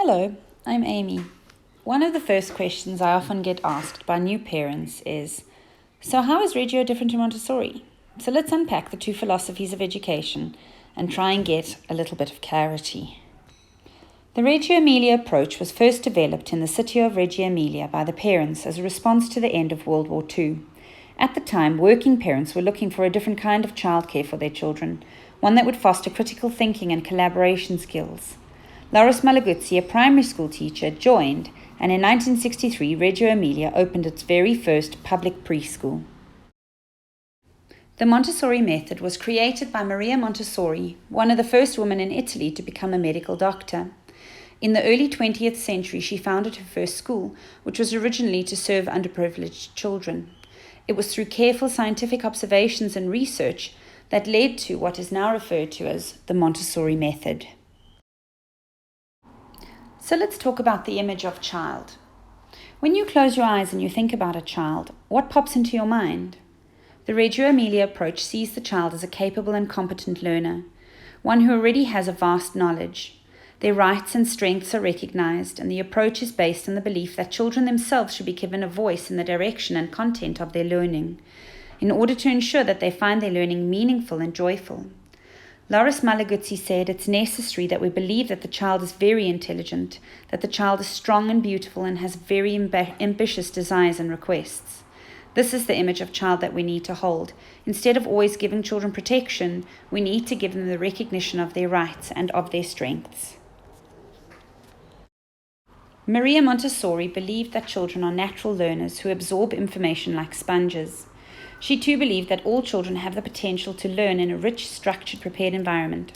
Hello, I'm Amy. One of the first questions I often get asked by new parents is, so how is Reggio different to Montessori? So let's unpack the two philosophies of education and try and get a little bit of clarity. The Reggio Emilia approach was first developed in the city of Reggio Emilia by the parents as a response to the end of World War II. At the time, working parents were looking for a different kind of childcare for their children, one that would foster critical thinking and collaboration skills. Loris Malaguzzi, a primary school teacher, joined, and in 1963 Reggio Emilia opened its very first public preschool. The Montessori method was created by Maria Montessori, one of the first women in Italy to become a medical doctor. In the early 20th century, she founded her first school, which was originally to serve underprivileged children. It was through careful scientific observations and research that led to what is now referred to as the Montessori method. So let's talk about the image of child. When you close your eyes and you think about a child, what pops into your mind? The Reggio Emilia approach sees the child as a capable and competent learner, one who already has a vast knowledge. Their rights and strengths are recognized, and the approach is based on the belief that children themselves should be given a voice in the direction and content of their learning, in order to ensure that they find their learning meaningful and joyful. Loris Malaguzzi said it's necessary that we believe that the child is very intelligent, that the child is strong and beautiful and has very ambitious desires and requests. This is the image of child that we need to hold. Instead of always giving children protection, we need to give them the recognition of their rights and of their strengths. Maria Montessori believed that children are natural learners who absorb information like sponges. She too believed that all children have the potential to learn in a rich, structured, prepared environment.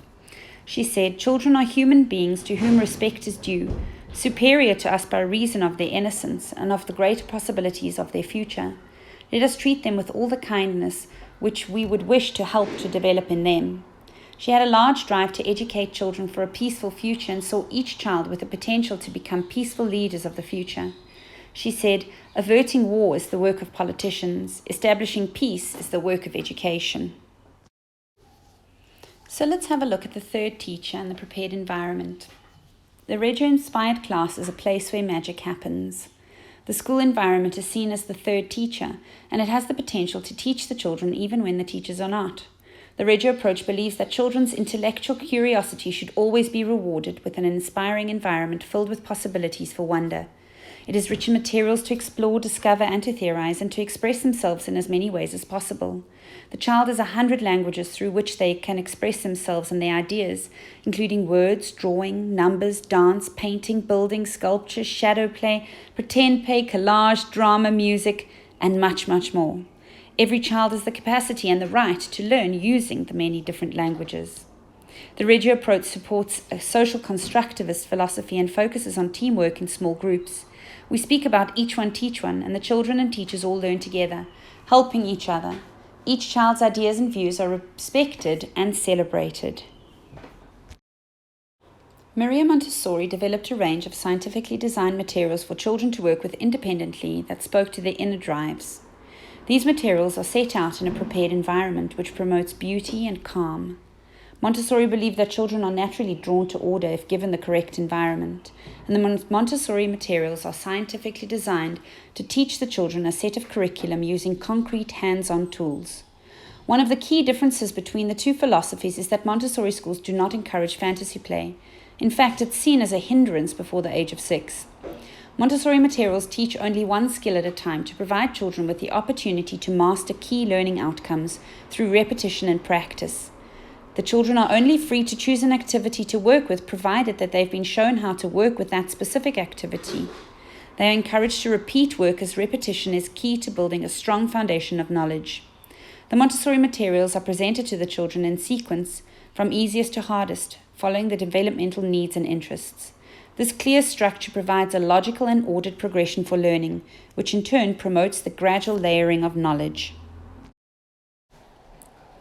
She said, children are human beings to whom respect is due, superior to us by reason of their innocence and of the greater possibilities of their future. Let us treat them with all the kindness which we would wish to help to develop in them. She had a large drive to educate children for a peaceful future and saw each child with the potential to become peaceful leaders of the future. She said, averting war is the work of politicians, establishing peace is the work of education. So let's have a look at the third teacher and the prepared environment. The Reggio-inspired class is a place where magic happens. The school environment is seen as the third teacher, and it has the potential to teach the children even when the teachers are not. The Reggio approach believes that children's intellectual curiosity should always be rewarded with an inspiring environment filled with possibilities for wonder. It is rich in materials to explore, discover, and to theorize, and to express themselves in as many ways as possible. The child has 100 languages through which they can express themselves and their ideas, including words, drawing, numbers, dance, painting, building, sculpture, shadow play, pretend play, collage, drama, music, and much, much more. Every child has the capacity and the right to learn using the many different languages. The Reggio approach supports a social constructivist philosophy and focuses on teamwork in small groups. We speak about each one teach one, and the children and teachers all learn together, helping each other. Each child's ideas and views are respected and celebrated. Maria Montessori developed a range of scientifically designed materials for children to work with independently that spoke to their inner drives. These materials are set out in a prepared environment which promotes beauty and calm. Montessori believed that children are naturally drawn to order if given the correct environment, and the Montessori materials are scientifically designed to teach the children a set of curriculum using concrete hands-on tools. One of the key differences between the two philosophies is that Montessori schools do not encourage fantasy play. In fact, it's seen as a hindrance before the age of 6. Montessori materials teach only one skill at a time to provide children with the opportunity to master key learning outcomes through repetition and practice. The children are only free to choose an activity to work with, provided that they've been shown how to work with that specific activity. They are encouraged to repeat work, as repetition is key to building a strong foundation of knowledge. The Montessori materials are presented to the children in sequence, from easiest to hardest, following the developmental needs and interests. This clear structure provides a logical and ordered progression for learning, which in turn promotes the gradual layering of knowledge.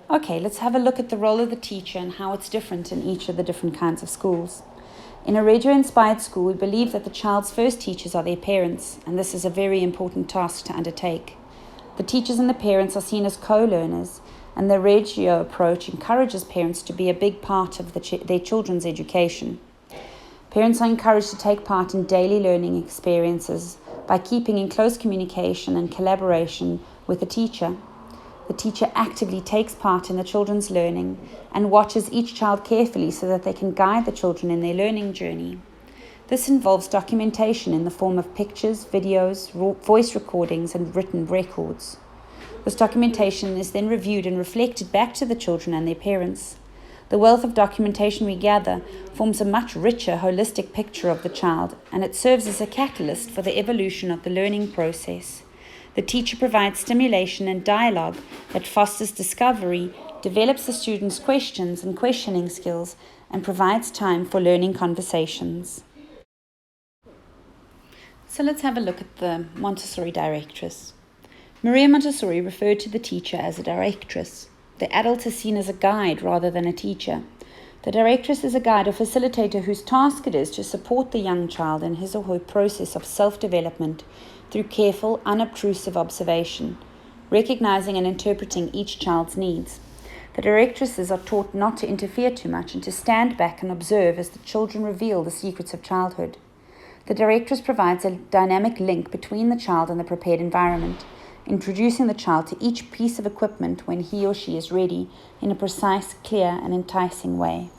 Okay, let's have a look at the role of the teacher and how it's different in each of the different kinds of schools. In a Reggio-inspired school, we believe that the child's first teachers are their parents, and this is a very important task to undertake. The teachers and the parents are seen as co-learners, and the Reggio approach encourages parents to be a big part of their children's education. Parents are encouraged to take part in daily learning experiences by keeping in close communication and collaboration with the teacher. The teacher actively takes part in the children's learning and watches each child carefully so that they can guide the children in their learning journey. This involves documentation in the form of pictures, videos, voice recordings, and written records. This documentation is then reviewed and reflected back to the children and their parents. The wealth of documentation we gather forms a much richer, holistic picture of the child, and it serves as a catalyst for the evolution of the learning process. The teacher provides stimulation and dialogue that fosters discovery, develops the students' questions and questioning skills, and provides time for learning conversations. So let's have a look at the Montessori directress. Maria Montessori referred to the teacher as a directress. The adult is seen as a guide rather than a teacher. The directress is a guide or facilitator whose task it is to support the young child in his or her process of self-development through careful, unobtrusive observation, recognizing and interpreting each child's needs. The directresses are taught not to interfere too much and to stand back and observe as the children reveal the secrets of childhood. The directress provides a dynamic link between the child and the prepared environment, introducing the child to each piece of equipment when he or she is ready in a precise, clear, and enticing way.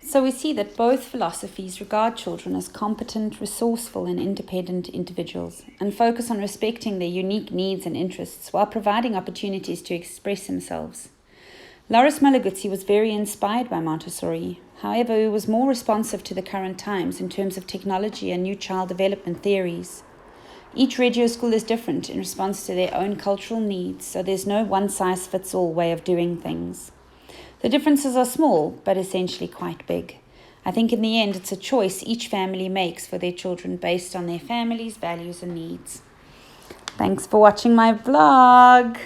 So we see that both philosophies regard children as competent, resourceful, and independent individuals and focus on respecting their unique needs and interests while providing opportunities to express themselves. Loris Malaguzzi was very inspired by Montessori. However, he was more responsive to the current times in terms of technology and new child development theories. Each Reggio school is different in response to their own cultural needs, so there's no one-size-fits-all way of doing things. The differences are small, but essentially quite big. I think in the end it's a choice each family makes for their children based on their family's values and needs. Thanks for watching my vlog.